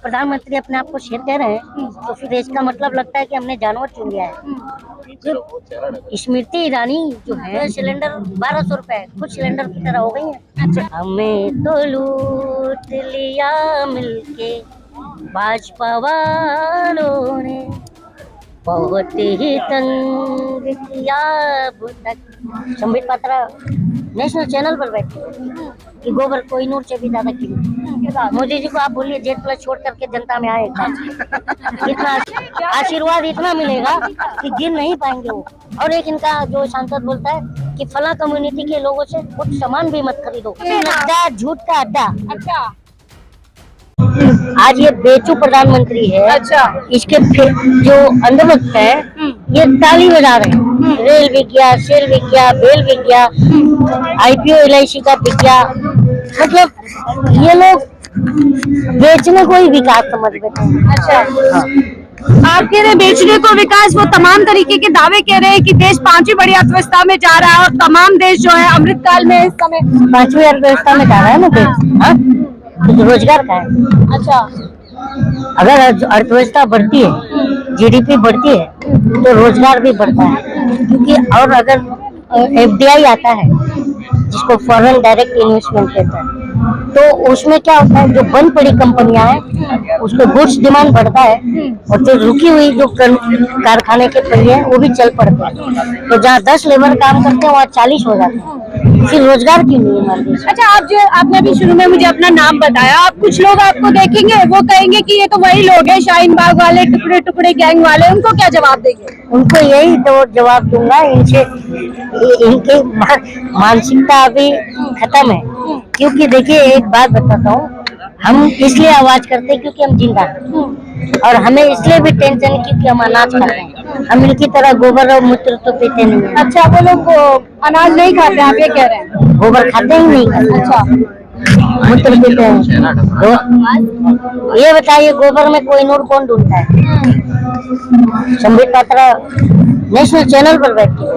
प्रधानमंत्री अपने आप को शेर कह रहे हैं तो फिर इसका मतलब लगता है कि हमने जानवर चुन लिया है। स्मृति ईरानी जो है सिलेंडर 1200 रुपए कुछ सिलेंडर की तरह हो गई है। अच्छा। हमें तो लूट लिया मिलके भाजपा वालों ने, बहुत ही तंग किया अब तक। संबित पात्रा नेशनल चैनल पर बैठे कि गोबर कोहिनूर से भी ज्यादा कीमत। मोदी जी को आप बोलिए जेट प्लस छोड़ करके जनता में आए, इतना आशीर्वाद इतना मिलेगा कि गिन नहीं पाएंगे वो। और एक इनका जो सांसद बोलता है कि फला कम्युनिटी के लोगों से कुछ सामान भी मत खरीदो, अड्डा झूठ का अड्डा। अच्छा, आज ये बेचू प्रधानमंत्री है। अच्छा, इसके जो अंदर है ये ताली बजा रहे हैं। रेल बिक गया, सेल बिक गया, बेल बिक गया, IPO LIC का बिक गया। मतलब ये लोग बेचने को ही विकास समझ बैठे हैं। अच्छा, आप कह रहे बेचने को विकास, वो तमाम तरीके के दावे कह रहे हैं कि देश 5वीं बड़ी अर्थव्यवस्था में जा रहा है और तमाम देश जो है अमृतकाल में इस समय 5वीं अर्थव्यवस्था में जा रहा है ना देश। तो रोजगार का है। अच्छा, अगर अर्थव्यवस्था बढ़ती है, GDP बढ़ती है तो रोजगार भी बढ़ता है। क्योंकि और अगर FDI आता है जिसको फॉरेन डायरेक्ट इन्वेस्टमेंट कहता है, तो उसमें क्या होता है, जो बंद पड़ी कंपनियां हैं उसको गुड्स डिमांड बढ़ता है और जो रुकी हुई जो कारखाने के पहिए हैं वो भी चल पड़ते हैं। तो जहाँ 10 लेबर काम करते हैं वहाँ 40 हो जाते हैं। फिर रोजगार क्यों नहीं है हमारे देश। अच्छा, आप जो आपने अभी शुरू में मुझे अपना नाम बताया, आप कुछ लोग आपको देखेंगे वो कहेंगे कि ये तो वही लोग हैं शाहीन बाग वाले, टुकड़े टुकड़े गैंग वाले, उनको क्या जवाब देंगे? उनको यही तो जवाब दूंगा, इनसे इनकी मानसिकता अभी खत्म है। क्योंकि देखिए एक बात बताता हूँ, हम इसलिए आवाज करते हैं क्योंकि हम जिंदा हैं और हमें इसलिए भी टेंशन है क्योंकि हम अनाज खाते हैं। हम इनकी तरह गोबर और मूत्र तो पीते नहीं है। अच्छा, वो लोग अनाज नहीं खाते, आप ये कह रहे हैं? गोबर खाते ही नहीं। अच्छा, मूत्र पीते हैं। तो ये बताइए गोबर में कोहिनूर कौन ढूंढता है? संबित पात्रा नेशनल चैनल पर बैठी है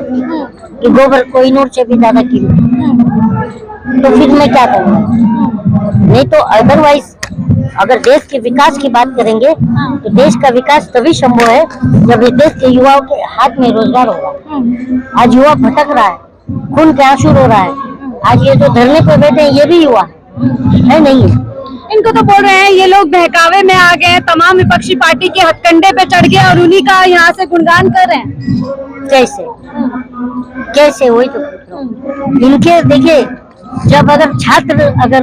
कि गोबर कोहिनूर से भी ज्यादा कीमत। तो फिर मैं क्या करूँगा? नहीं तो अदरवाइज अगर देश के विकास की बात करेंगे तो देश का विकास तभी संभव है जब इस देश के युवाओं के हाथ में रोजगार होगा। आज युवा भटक रहा है, खून के आंसू रो रहा है। आज ये जो धरने पे बैठे हैं ये भी युवा है नहीं है। इनको तो बोल रहे हैं ये लोग बहकावे में आ गए, तमाम विपक्षी पार्टी के हथकंडे पे चढ़ गए और उन्हीं का यहाँ से गुणगान कर रहे हैं। कैसे कैसे वही तो इनके देखिए, जब अगर छात्र अगर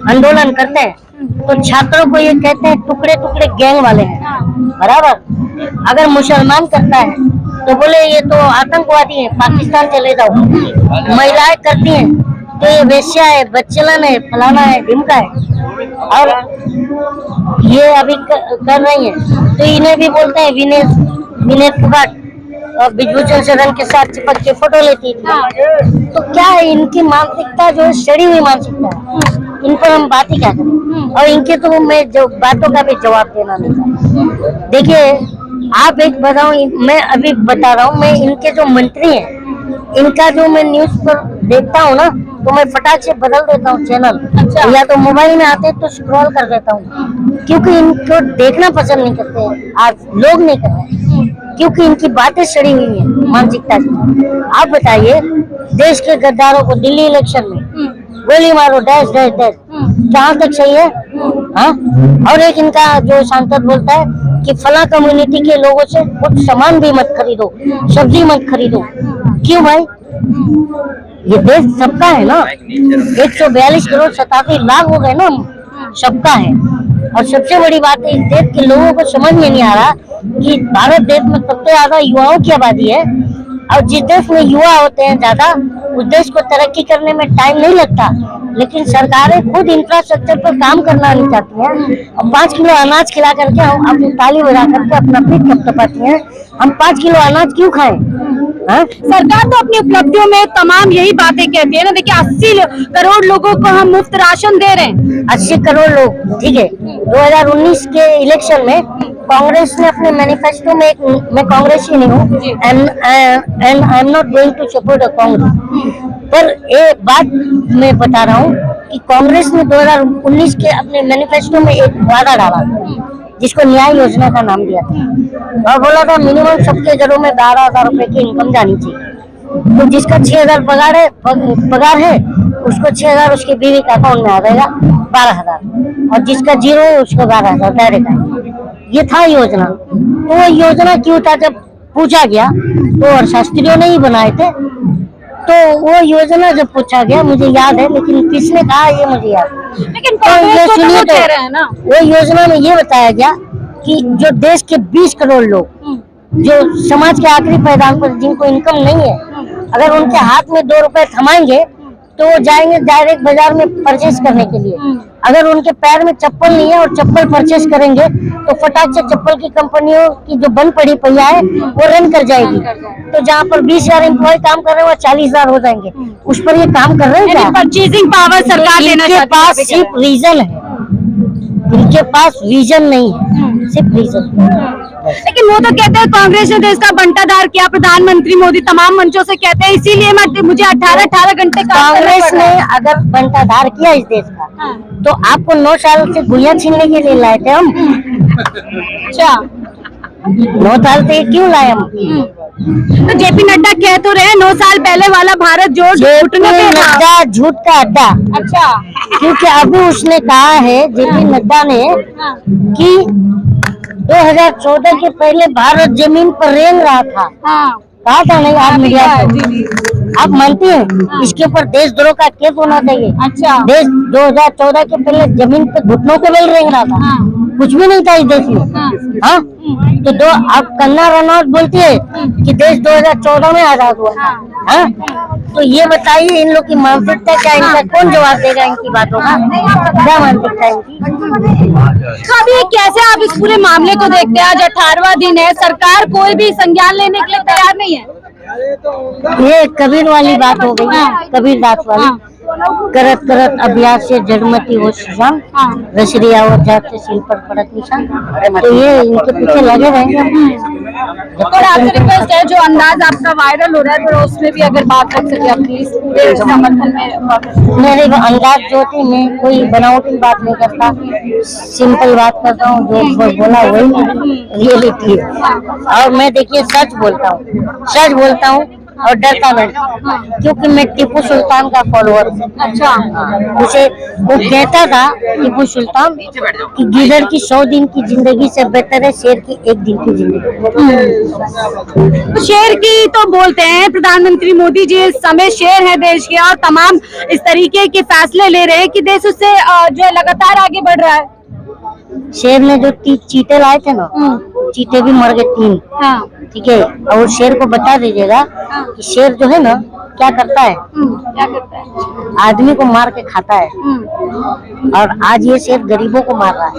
आंदोलन करते हैं तो छात्रों को ये कहते हैं टुकड़े टुकड़े गैंग वाले हैं, बराबर। अगर मुसलमान करता है तो बोले ये तो आतंकवादी है, पाकिस्तान चले जाओ। महिलाएं करती हैं तो ये वेश्या है, बच्चलन है, फलाना है, ढिमका है। और ये अभी कर रही है तो इन्हें भी बोलते हैं विनय फोगाट और विभूषण शरण के साथ चिपक के फोटो लेती थी। तो क्या है, इनकी मानसिकता जो सड़ी हुई मानसिकता है, इन पर हम बात ही क्या करें। और इनके तो मैं जो बातों का भी जवाब देना नहीं चाहता। देखिए आप एक बताओ, मैं अभी बता रहा हूँ, मैं इनके जो मंत्री हैं इनका जो मैं न्यूज पर देखता हूँ ना तो मैं फटाक से बदल देता हूँ चैनल। अच्छा, या तो मोबाइल में आते तो स्क्रॉल कर देता हूँ क्योंकि इनको देखना पसंद नहीं करते हैं। आज लोग नहीं कर रहे क्योंकि इनकी बातें सड़ी हुई हैं मानसिकता की। आप बताइए, देश के गद्दारों को दिल्ली इलेक्शन में गोली मारो, डैश डैश डैश, कहाँ तक सही है? हाँ। और एक इनका जो सांसद बोलता है कि फला कम्युनिटी के लोगों से कुछ सामान भी मत खरीदो, सब्जी मत खरीदो। क्यों भाई? ये देश सबका है ना। 142 करोड़ 87 लाख हो गए ना, सबका है। और सबसे बड़ी बात है इस देश के लोगों को समझ में नहीं आ रहा कि भारत देश में सबसे ज्यादा युवाओं की आबादी है और जिस देश में युवा होते हैं ज्यादा उस देश को तरक्की करने में टाइम नहीं लगता। लेकिन सरकारें खुद इंफ्रास्ट्रक्चर पर काम करना नहीं चाहती हैं और 5 किलो अनाज खिला करके हम अपनी ताली बजा करके अपना पेट थपथपाती हैं। हम 5 किलो अनाज क्यों खाएं? सरकार तो अपनी उपलब्धियों में तमाम यही बातें कहती है ना। देखिए 80 करोड़ लोगों को हम मुफ्त राशन दे रहे हैं। 80 करोड़ लोग, ठीक है। 2019 के इलेक्शन में कांग्रेस ने अपने मैनिफेस्टो में मैं कांग्रेस ही नहीं हूँ and I am not going to support Congress, पर एक बात मैं बता रहा हूँ कि कांग्रेस ने 2019 के अपने मैनिफेस्टो में एक वादा डाला जिसको न्याय योजना का नाम दिया था और बोला था मिनिमम सबके घरों में 12,000 रुपए की इनकम जानी चाहिए। तो जिसका 6,000 पगार है उसको 6,000 उसकी बीवी के अकाउंट में आ जाएगा 12,000 और जिसका जीरो है उसको 12,000 डायरेक्ट आएगा। ये था योजना। तो वो योजना क्यों था जब पूछा गया तो अर्थशास्त्रियों ने ही बनाए थे। तो वो योजना जब पूछा गया मुझे याद है लेकिन किसने कहा ये मुझे याद नहीं। लेकिन तो ये कांग्रेस को तो सुनिए वो तो कह रहे हैं ना। वो योजना में ये बताया गया कि जो देश के 20 करोड़ लोग जो समाज के आखिरी पायदान पर जिनको इनकम नहीं है अगर उनके हाथ में 2 रुपए थमाएंगे तो वो जाएंगे डायरेक्ट बाजार में परचेस करने के लिए। अगर उनके पैर में चप्पल नहीं है और चप्पल परचेस करेंगे तो फटाक से चप्पल की कंपनियों की जो बंद पड़ी पहिया है वो रन कर जाएगी। तो जहाँ पर 20,000 एम्प्लॉय काम कर रहे हैं वहाँ 40,000 हो जाएंगे। उस पर ये काम कर रहे हैं क्या? परचेजिंग पावर सरकार देना इनके चाहती पास है। सिर्फ रीजन है, इनके पास विजन नहीं है, सिर्फ रीजन। लेकिन वो तो कहते हैं कांग्रेस ने देश का बंटाधार किया, प्रधानमंत्री मोदी तमाम मंचों से कहते हैं इसीलिए मुझे 18 घंटे काम करना कांग्रेस पड़ ने रहा है। अगर बंटाधार किया इस देश का हाँ। तो आपको 9 साल से गुड़िया छीनने के लिए लाए थे हम। अच्छा 9 साल से क्यों लाए हम? तो जेपी नड्डा कह तो रहे 9 साल पहले वाला भारत जोड़ घुटनों पे था। नड्डा झूठ का अड्डा। अच्छा क्योंकि अभी उसने कहा है जेपी नड्डा ने हाँ। कि 2014 के पहले भारत जमीन पर रेंग रहा था। हाँ कहा था नहीं आप मीडिया जी, को? जी। आप मानती हैं इसके ऊपर देशद्रोह का केस होना चाहिए। अच्छा देश 2014 के पहले जमीन पे घुटनों के बल रेंग रहा था। हाँ। कुछ भी नहीं था इस देश में। हाँ। हाँ तो आप कंगना रनौत बोलती है कि देश 2014 में आजाद हुआ। हाँ तो ये बताइए इन लोग की मानसिकता क्या, इनका कौन जवाब देगा इनकी बातों का? क्या मानसिकता है इनकी? तो अभी कैसे आप इस पूरे मामले को देखते हैं? आज 18वां दिन है, सरकार कोई भी संज्ञान लेने के लिए तैयार नहीं है। ये कबीर वाली बात हो गई, कबीर दास वाली। करत करत अभ्यास से जड़मती हो सुजान, रसरिया और जात से सिल पर पड़त निशान। तो ये इनके पीछे लगे रहेंगे। और आपसे रिक्वेस्ट है जो अंदाज आपका वायरल हो रहा है थोड़ा उसमें भी अगर बात रख सके प्लीज, पूरे समर्थन में। मेरे अंदाज जो होती मैं कोई बनावटी बात नहीं करता, सिंपल बात करता हूँ। जो बोला वही रियलिटी है। और मैं देखिए सच बोलता हूँ और डरता नहीं, क्योंकि मैं टीपू सुल्तान का फॉलोअर हूँ। अच्छा उसे वो कहता था टीपू सुल्तान कि गीदड़ की 100 दिन की जिंदगी से बेहतर है शेर की 1 दिन की जिंदगी। तो शेर की तो बोलते हैं प्रधानमंत्री मोदी जी इस समय शेर है देश के और तमाम इस तरीके के फैसले ले रहे हैं कि देश उससे जो है लगातार आगे बढ़ रहा है। शेर ने जो चीते लाए थे ना, चीते भी मर गए 3। हाँ। ठीक है, और शेर को बता दीजिएगा कि शेर जो है ना क्या करता है, क्या करता है? आदमी को मार के खाता है। और आज ये शेर गरीबों को मार रहा है।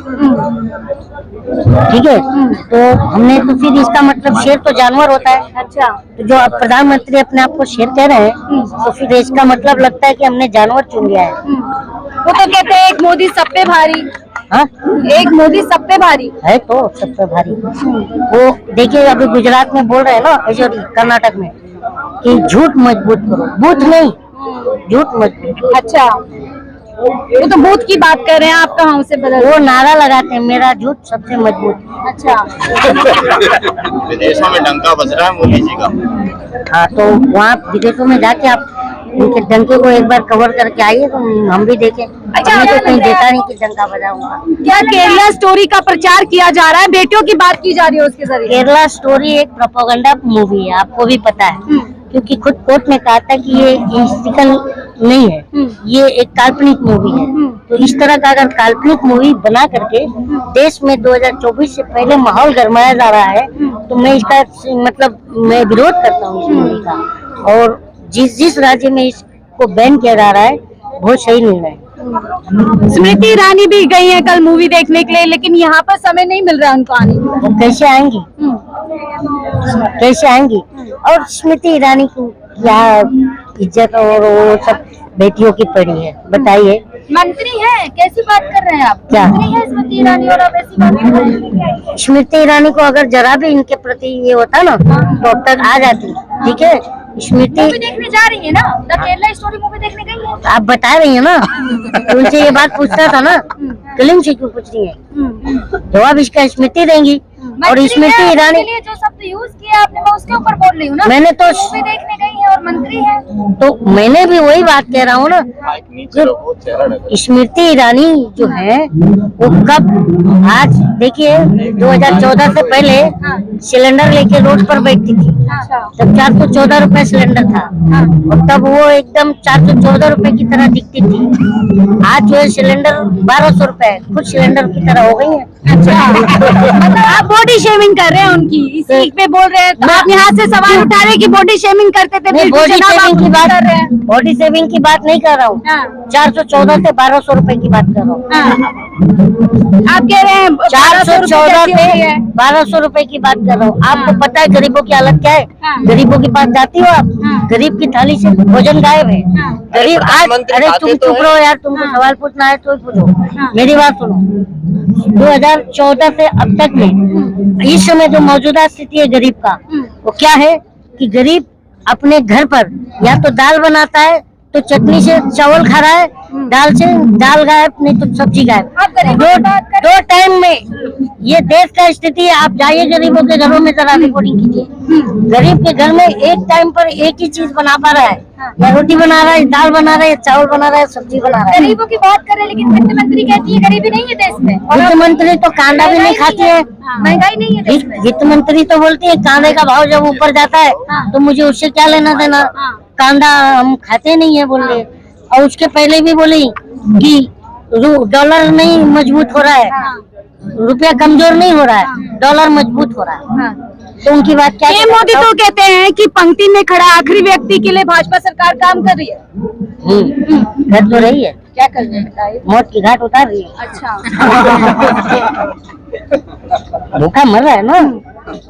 ठीक है, तो हमने तो फिर इसका मतलब शेर तो जानवर होता है। अच्छा तो जो अब प्रधानमंत्री अपने आप को शेर कह रहे हैं तो फिर इसका मतलब लगता है कि हमने जानवर चुन लिया है। वो तो कहते हैं एक मोदी सब पे भारी। हाँ एक मोदी सब पे भारी है तो सब पे भारी। वो देखिए अभी गुजरात में बोल रहे हैं ना, सॉरी कर्नाटक में, कि झूठ मजबूत करो, बूथ नहीं झूठ मजबूत। अच्छा वो तो बूथ की बात कर रहे हैं, आप कहाँ उसे बदल? वो नारा लगाते हैं मेरा झूठ सबसे मजबूत। अच्छा विदेशों में डंका बज रहा है मोदी जी का। हाँ तो वहाँ विदेशों में जाके आप उनके डंके को एक बार कवर करके आइए तो हम भी देखें। अच्छा तो कहीं देखा नहीं कि डंका बजाऊंगा। क्या केरला स्टोरी का प्रचार किया जा रहा है, बेटियों की बात की जा रही है उसके जरिए? केरला स्टोरी एक प्रोपेगेंडा मूवी है, आपको भी पता है, क्योंकि खुद कोर्ट ने कहा था कि ये हिस्ट्रिकल नहीं है, ये एक काल्पनिक मूवी है। तो इस तरह का अगर काल्पनिक मूवी बना करके देश में 2024 से पहले माहौल गरमाया जा रहा है तो मैं इसका मतलब मैं विरोध करता हूँ इस मूवी का। और जिस राज्य में इसको बैन किया जा रहा है बहुत सही निर्णय है। स्मृति ईरानी भी गई है कल मूवी देखने के लिए, लेकिन यहाँ पर समय नहीं मिल रहा उनको आने के लिए। वो कैसे आएंगी, कैसे आएंगी? और स्मृति ईरानी की क्या इज्जत और वो सब बेटियों की पड़ी है, बताइए। मंत्री है, कैसी बात कर रहे हैं आप? क्या? मंत्री है स्मृति ईरानी और आप ऐसी बात कर रहे हैं? स्मृति ईरानी को अगर जरा भी इनके प्रति ये होता ना तो अब तक आ जाती। ठीक है, स्मृति मूवी देखने जा रही है ना, द केरला स्टोरी मूवी देखने गई है। आप बता रही है ना, तो उनसे ये बात पूछता था ना, फिल्म से क्यों पूछ रही है? जवाब इसका स्मृति देंगी। और स्मृति ईरानी लिए जो शब्द यूज किया आपने, मैं उसके ऊपर बोल रही हूँ ना। मैंने तो मूवी देखने गई है और मंत्री है। तो मैंने भी वही बात कह रहा हूँ ना, माइक नीचे रखो, चेहरा ढको। स्मृति ईरानी जो है वो कब, आज देखिए 2014 से पहले सिलेंडर लेके रोड पर बैठती थी, अच्छा। तब 414 रुपए सिलेंडर था, और तब वो एकदम 414 रुपए की तरह दिखती थी। आज जो है सिलेंडर 1200 रुपए खुद सिलेंडर की तरह हो गई है। मतलब आप बॉडी शेमिंग कर रहे हैं उनकी, इसी पे बोल रहे हैं, तो आप यहाँ से सवाल उठा रहे हैं कि बॉडी शेमिंग करते थे। नहीं, बॉडी जनाब, आप शेविंग की बात कर रहे हैं। बॉडी शेविंग की बात नहीं कर रहा हूँ, हाँ। 414 से 1200 रुपए की बात कर रहा हूँ। आप कह रहे हैं 414 से 1200 रुपए की बात कर रहा हूँ। आपको पता है गरीबों की हालत क्या है? हाँ। गरीबों के पास जाती हो आप, हाँ। गरीब की थाली से भोजन गायब है। हाँ। गरीब आज, प्रधानमंत्री अरे खाते तुम तो चुप है। रहो यार, तुमको हाँ। सवाल पूछना है तो ही पूछो। हाँ। मेरी बात सुनो, 2014 से अब तक में इस समय जो मौजूदा स्थिति है गरीब का, वो क्या है कि गरीब अपने घर पर या तो दाल बनाता है तो चटनी से चावल खा रहा है, दाल से दाल गायब, नहीं तो सब्जी गायब। आप गरीबों की बात कर दो टाइम में ये देश का स्थिति है। आप जाइए गरीबों के घरों में जरा रिपोर्टिंग कीजिए। गरीब के घर में एक टाइम पर एक ही चीज बना पा रहा है, या रोटी बना रहा है, दाल बना रहा है, चावल बना रहा है, सब्जी बना रहा है। गरीबों की बात कर रहे हैं, लेकिन वित्त मंत्री कहती है गरीबी नहीं है देश में। वित्त मंत्री तो कांदा भी नहीं खाती है। महंगाई नहीं है देश में। वित्त मंत्री तो बोलती है कांदे का भाव जब ऊपर जाता है तो मुझे उससे क्या लेना देना, कांदा हम खाते नहीं है बोल रहे। और उसके पहले भी बोली कि डॉलर नहीं मजबूत हो रहा है, रुपया कमजोर नहीं हो रहा है, डॉलर मजबूत हो रहा है। तो उनकी बात क्या? पीएम मोदी तो कहते हैं कि पंक्ति में खड़ा आखिरी व्यक्ति के लिए भाजपा सरकार काम कर रही है। कर तो रही है, क्या कर रही है? मौत की घाट उतार रही है। अच्छा। भूखा मर रहा है ना,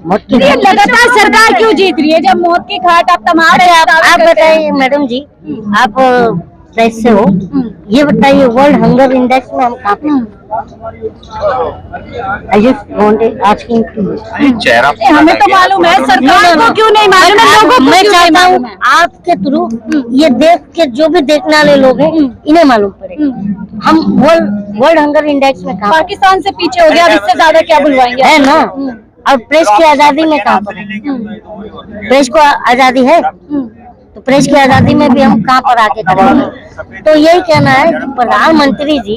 मौत की ये घाट। लगातार सरकार क्यों जीत रही है जब मौत की घाट आप तमाम आप बताइए मैडम जी, आप देश से हो, ये बताइए वर्ल्ड हंगर इंडेक्स में हम कहाँ पे? I just wanted asking to you. चेहरा हमें तो मालूम है, सरकार को क्यों नहीं मालूम है, लोगों को मैं क्यों नहीं चाहता मालूम हूँ है? आपके थ्रू ये देश के जो भी देखने वाले लोग हैं इन्हें मालूम पड़ेगा हम वर्ल्ड हंगर इंडेक्स में कहाँ पाकिस्तान से पीछे हो गया, अब इससे ज्यादा क्या बुलवाएंगे? है ना? और प्रेस की आजादी में कहाँ पर है? प्रेस को आजादी है तो प्रेस की आजादी में भी हम कहाँ पर आके करेंगे? तो यही कहना है कि प्रधानमंत्री जी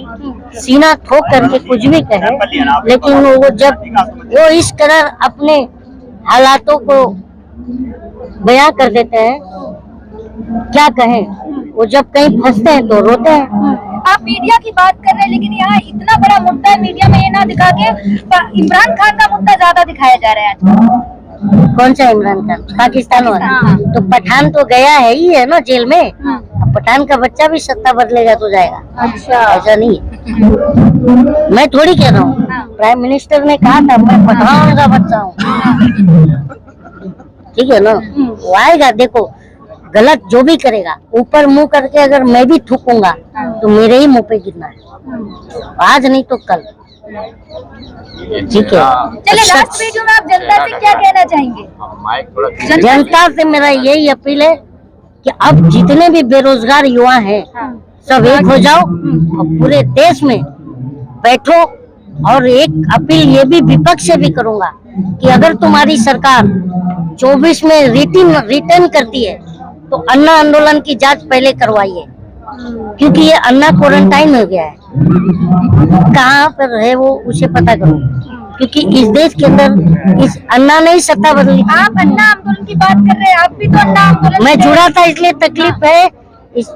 सीना ठोक करके कुछ भी कहे, लेकिन वो जब वो इस तरह अपने हालातों को बयां कर देते हैं, क्या कहें, वो जब कहीं फंसते हैं तो रोते हैं। आप मीडिया की बात कर रहे हैं, लेकिन यहाँ इतना बड़ा मुद्दा है, मीडिया में ये ना दिखा के इमरान खान का मुद्दा ज्यादा दिखाया जा रहा है आज। कौन सा इमरान खान? पाकिस्तान वाला? हाँ। तो पठान तो गया है ही है ना जेल में। अब पठान का बच्चा भी सत्ता बदलेगा तो जाएगा। अच्छा। ऐसा नहीं है, मैं थोड़ी कह रहा हूँ, प्राइम मिनिस्टर ने कहा था मैं पठान का बच्चा हूँ। ठीक है ना? वो आएगा, देखो गलत जो भी करेगा ऊपर मुंह करके अगर मैं भी थूकूंगा तो मेरे ही मुंह पे गिरना है, आज नहीं तो कल। ठीक है, चलिए लास्ट वीडियो में आप जनता से क्या कहना चाहेंगे? माइक थोड़ा जनता से मेरा यही अपील है कि अब जितने भी बेरोजगार युवा हैं सब एक हो जाओ और पूरे देश में बैठो। और एक अपील ये भी विपक्ष से भी करूंगा कि अगर तुम्हारी सरकार 24 में रिटर्न करती है तो अन्ना आंदोलन की जांच पहले करवाइए, क्योंकि ये अन्ना क्वारंटाइन हो गया है, कहाँ पर है वो उसे पता करो, क्योंकि इस देश के अंदर इस अन्ना ने ही सत्ता बदली। आप अन्ना आंदोलन की बात कर रहे हैं, आप भी तो अन्ना आंदोलन मैं जुड़ा था इसलिए तकलीफ है।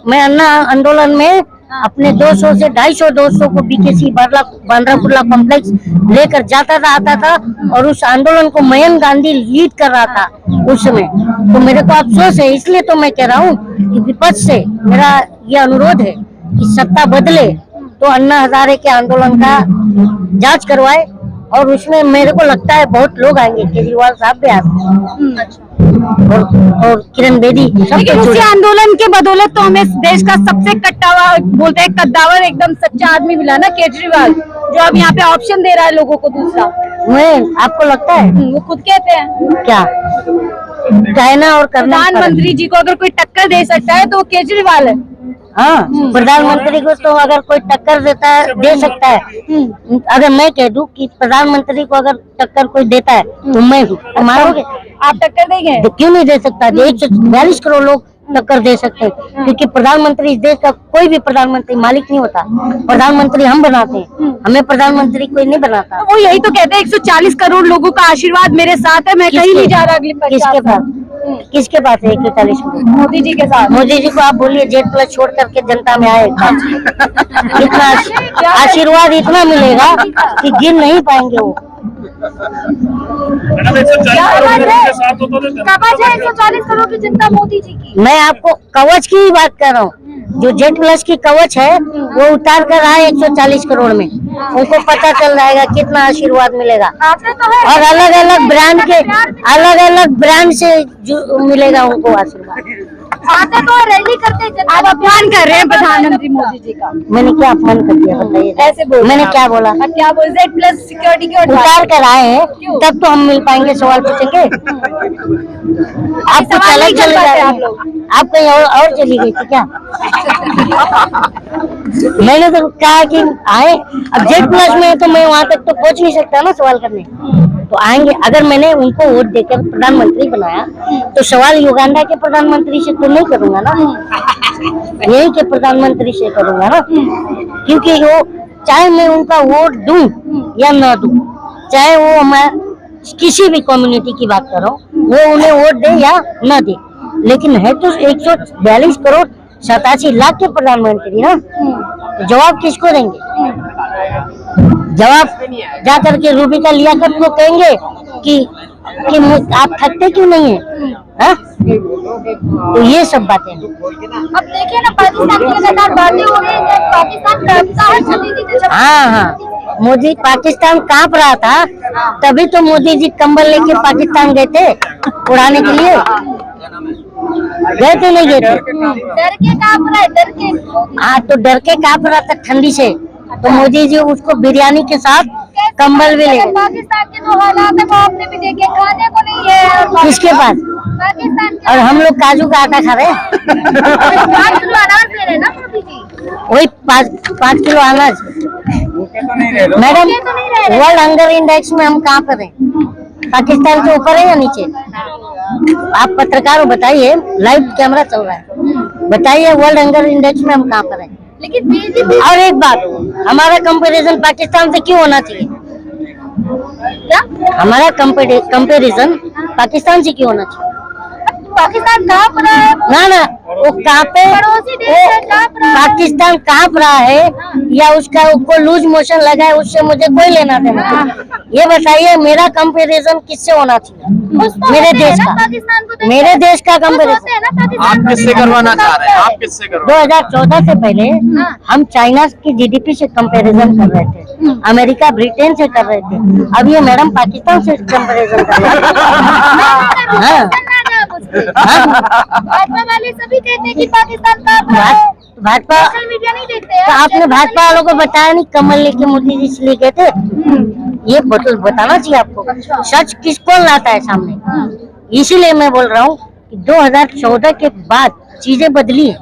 मैं अन्ना आंदोलन में अपने 200 से 250 दोस्तों को बीकेसी बांद्रा कुर्ला कॉम्प्लेक्स लेकर जाता था, आता था, और उस आंदोलन को मयंक गांधी लीड कर रहा था उस समय। तो मेरे को अफसोस है, इसलिए तो मैं कह रहा हूँ कि विपक्ष से मेरा ये अनुरोध है कि सत्ता बदले तो अन्ना हजारे के आंदोलन का जांच करवाए, और उसमें मेरे को लगता है बहुत लोग आएंगे, केजरीवाल साहब भी आते और किरण बेदी सब। लेकिन उसी आंदोलन के बदौलत तो हमें देश का सबसे बोलते हैं कद्दावर एकदम सच्चा आदमी मिला ना, केजरीवाल, जो अब यहाँ पे ऑप्शन दे रहा है लोगों को दूसरा। मैं आपको लगता है? वो खुद कहते हैं। क्या कहना और करना फर्क है। प्रधानमंत्री जी को अगर कोई टक्कर दे सकता है तो वो केजरीवाल है। हाँ, प्रधानमंत्री को तो अगर कोई टक्कर देता है दे सकता है। अगर मैं कह दूं कि प्रधानमंत्री को अगर टक्कर कोई देता है तो मैं हूँ, तो मारोगे? आप टक्कर देंगे? तो क्यों नहीं दे सकता? 142 करोड़ लोग टक्कर दे सकते हैं, क्योंकि प्रधानमंत्री इस देश का कोई भी प्रधानमंत्री मालिक नहीं होता। प्रधानमंत्री हम बनाते हैं, हमें प्रधानमंत्री कोई नहीं बनाता। तो वो यही तो कहते हैं 140 करोड़ लोगों का आशीर्वाद मेरे साथ है, मैं कहीं नहीं जा रहा अगले 50 किसके साल। पास? किसके पास है 140 करोड़? मोदी जी के साथ। मोदी जी को आप बोलिए जेड प्लस छोड़ करके जनता में आए। इतना आशीर्वाद इतना मिलेगा कि गिन नहीं पाएंगे वो। मैडम 140 करोड़ के साथ होता तो कवच है 140 करोड़ की जनता मोदी जी की। मैं आपको कवच की ही बात कर रहा हूँ। जो जेड प्लस की कवच है वो उतार कर आए 140 करोड़ में, उनको पता चल जाएगा कितना आशीर्वाद मिलेगा। और अलग अलग ब्रांड से मिलेगा उनको आशीर्वाद। आते तो रैली करते, आप अपमान कर रहे हैं प्रधानमंत्री मोदी जी का। मैंने क्या अपमान कर दिया बताइए? ऐसे बोल, मैंने क्या बोला? अब क्या बोल जेड प्लस सिक्योरिटी की उतार कर आए हैं तब तो हम मिल पाएंगे, सवाल पूछेंगे। आप तो सवाल चले नहीं कर चले पाते जा रहे आप हैं। लोग। आप कहीं और चली गई थी क्या? मैंने तो कहा कि आए, अब जेड प्लस में तो मैं वहां तक तो पहुंच नहीं सकता ना सवाल करने, तो आएंगे। अगर मैंने उनको वोट देकर प्रधानमंत्री बनाया तो सवाल युगांडा के प्रधानमंत्री से तो नहीं करूंगा ना, यही के प्रधानमंत्री से करूंगा ना, क्योंकि वो चाहे मैं उनका वोट दूं या न दूं, चाहे वो मैं किसी भी कम्युनिटी की बात कर रहा हूँ, वो उन्हें वोट दे या न दे, लेकिन है तो 142 करोड़ 87 लाख के प्रधानमंत्री ना, तो जवाब किसको देंगे? जवाब जा करके रूबिका लियाकत को कहेंगे कि आप थकते क्यों नहीं है? हाँ? तो ये सब बातें हैं। अब देखिए ना, पाकिस्तान की लगातार बातें हो रही है, पाकिस्तान कांपता है मोदी जी। हाँ, मोदी पाकिस्तान कांप रहा था, तभी तो मोदी जी कंबल लेके पाकिस्तान गए थे उड़ाने के लिए। गए थे नहीं गए थे? डर के कांप रहा है, डर के। हाँ, तो डर के कांप रहा था ठंडी से, तो मोदी जी उसको बिरयानी के साथ कंबल भी ले गए। पाकिस्तान के जो हालात है वो आपने भी देखे, खाने को नहीं है किसके पास? पाकिस्तान के। और हम लोग काजू का आटा खा रहे हैं। 5 किलो अनाज दे रहे हैं ना मोदी जी। वही 5 किलो अनाज। मैडम, वर्ल्ड हंगर इंडेक्स में हम कहाँ पर हैं? पाकिस्तान से ऊपर है या नीचे? आप पत्रकार हो, बताइए, लाइव कैमरा चल रहा है, बताइए वर्ल्ड हंगर इंडेक्स में हम कहाँ पर हैं? लेकिन बीजेपी और एक बात, हमारा कंपैरिजन पाकिस्तान से क्यों होना चाहिए? क्या? हमारा कंपैरिजन पाकिस्तान से क्यों होना चाहिए? पाकिस्तान कांप रहा है, ना वो कांपे, पड़ोसी देश है, कांप रहा है। पाकिस्तान कांप रहा है या उसका को लूज मोशन लगा है, उससे मुझे कोई लेना देना नहीं। ये बताइए मेरा कंपैरिजन किससे होना चाहिए? मेरे देश का, पाकिस्तान को मेरे देश का कंपैरिजन। आप किससे करवाना चाह रहे हैं? आप किससे करवाना? 2014 से पहले हम चाइना की जीडीपी से कंपैरिजन कर रहे थे, अमेरिका ब्रिटेन से कर रहे थे, अब ये मैडम पाकिस्तान से कंपैरिजन कर रहे हैं। भाजपा वाले सभी कहते हैं कि पाकिस्तान कांप रहा है। भाजपा, सोशल मीडिया नहीं देखते हैं। तो आपने भाजपा वालों को बताया नहीं कमल लेके मोदी जी इसलिए गए थे? ये बताना चाहिए आपको, सच किसको लाता है सामने। इसीलिए मैं बोल रहा हूँ कि 2014 के बाद चीजें बदली है।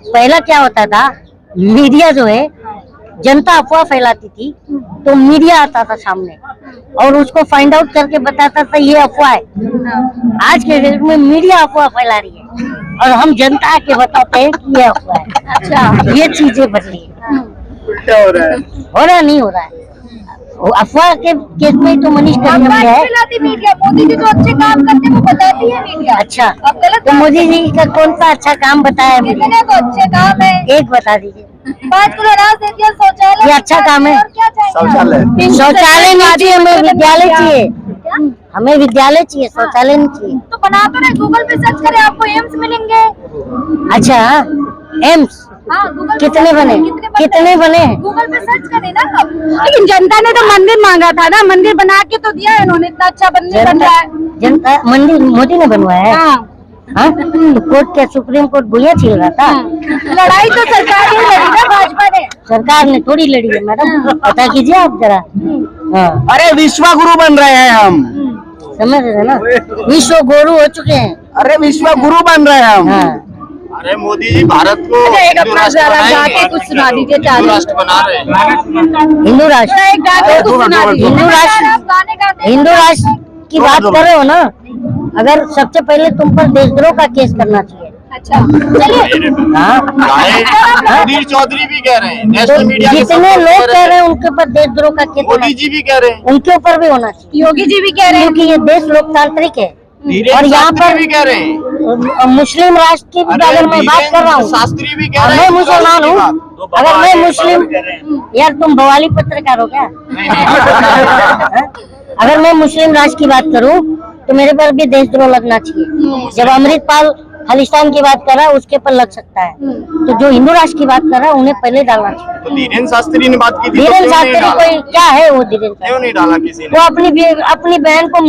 पहला क्या होता था, मीडिया जो है जनता अफवाह फैलाती थी तो मीडिया आता था सामने और उसको फाइंड आउट करके बताता था ये अफवाह है। आज के डेट में मीडिया अफवाह फैला रही है और हम जनता के बताते हैं कि ये अफवाह है। अच्छा, ये चीजें बदली है। क्या हो रहा है? हो रहा नहीं हो रहा है, वो अफवाह के केस में तो मनीष कन्या है। मीडिया मोदी जी जो अच्छे काम करते हैं वो बताती है मीडिया। अच्छा, अब गलत तो मोदी जी का कौन सा अच्छा काम बताया मुझे? कितने को अच्छे काम है। एक बता दीजिए। 5 किलो अनाज दे दिया, शौचालय ये अच्छा काम है। और क्या चाहिए? शौचालय। शौचालय नहीं चाहिए, हमें विद्यालय चाहिए, क्या? हमें विद्यालय चाहिए, शौचालय नहीं चाहिए। तो बना तो नहीं, गूगल पे सर्च करें आपको एम्स मिलेंगे। अच्छा, एम्स हाँ, गूगल पे कितने सर्च बने? करें, कितने बने? गूगल पे सर्च करें ना। लेकिन जनता ने तो मंदिर मांगा था ना, मंदिर बना के तो दिया है इन्होंने, इतना अच्छा मंदिर बन रहा है। जनता मंदिर मोदी ने बनवाया है। हाँ, हाँ? तो कोर्ट क्या सुप्रीम कोर्ट भुइयां छील रहा था? लड़ाई तो सरकार ने लड़ी ना, भाजपा ने। सरकार ने थोड़ी लड़ी है मैडम, पता कीजिए आप जरा। हाँ, अरे विश्व गुरु बन रहे हैं हम। समझ रहे ना, विश्व गुरु हो चुके हैं। अरे विश्व गुरु बन रहे हैं हम। हाँ, अरे मोदी जी भारत को अच्छा, एक हिंदू अपना राष्ट्र जरा गा बनाएंगे। के कुछ सुना दीजिए, हिंदू चालीस। राष्ट्र बना रहे हैं। हिंदू राष्ट्र, एक गा के कुछ सुना दीजिए। हिंदू राष्ट्र, हिंदू राष्ट्र की बात कर रहे हो ना, अगर सबसे पहले तुम पर देशद्रोह का केस करना चाहिए। अच्छा चलिए, हाँ, सुधीर चौधरी भी कह रहे हैं, तो नेशनल मीडिया के सब जितने लोग कह रहे हैं उनके ऊपर देशद्रोह का केस होना मोदी जी भी कह रहे हैं, चाहिए, उनके ऊपर भी होना चाहिए, योगी जी भी कह रहे हैं। क्योंकि ये देश लोकतांत्रिक है। और धीरेन्द्र यहाँ शास्त्री पर भी कह रहे हैं। मुस्लिम राष्ट्र की भी अगर मैं बात कर रहा हूँ, शास्त्री भी कह और रहे मैं हैं। मुसलमान हूँ, अगर मैं मुस्लिम, यार तुम बवाली पत्रकार हो क्या? अगर मैं मुस्लिम राष्ट्र की बात करूं तो मेरे पर भी देशद्रोह लगना चाहिए। जब अमृतपाल खालिस्तान की बात कर रहा है उसके पर लग सकता है, तो जो हिंदू राष्ट्र की बात कर रहा है उन्हें पहले डालना चाहिए। तो धीरेन्द्र शास्त्री ने बात की थी, तो धीरेन्द्र क्यों नहीं शास्त्री डाला? कोई क्या है वो धीरेन्द्र शास्त्री? क्यों नहीं डाला किसी ने? वो अपनी बहन को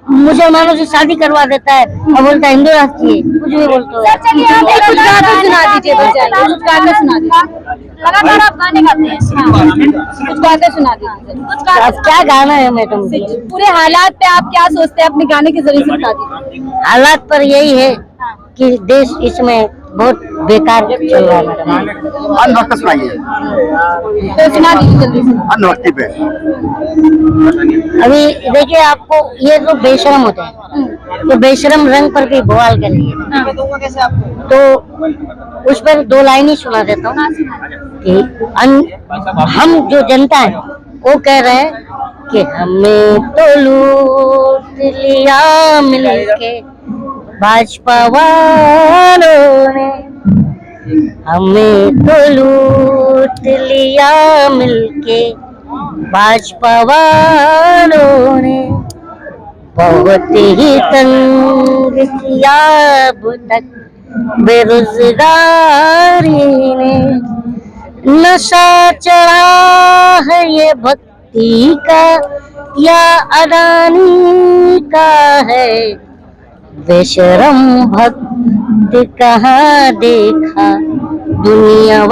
मुसलमानों से शादी करवा देता है और बोलता है हिंदू राष्ट्र है, कुछ भी बोलते हो। चलिए आप कुछ गा के सुना दीजिए, बच्चा कुछ गा के सुना दीजिए। लगातार आप गाने गाते हैं, कुछ गा के सुना दीजिए। कुछ गा अब क्या गाना है मैडम? पूरे हालात पे आप क्या सोचते हैं, अपने गाने के जरिए से बता दीजिए। हालात पर यही है कि देश इसमें बहुत बेकार चल रहा है मैडम। अनवक्त सुनाइए, तो सुना दीजिए जल्दी से। अनवक्ती पे। अभी देखिए, आपको ये जो बेशरम होते हैं, तो बेशरम रंग पर भी बवाल करेंगे, तो उस पर दो लाइन ही सुना देता हूँ कि हम जो जनता है वो कह रहे हैं कि हमें तो लूट लिया मिलके भाजपा वालों ने, हमें तो लूट लिया मिलके भाजपा वालों ने, बहुत ही तंग किया अब तक बेरोजगारी ने, नशा चढ़ा है ये भक्ति का या अडानी का है, बेशरम भक्त कहाँ देखा दुनिया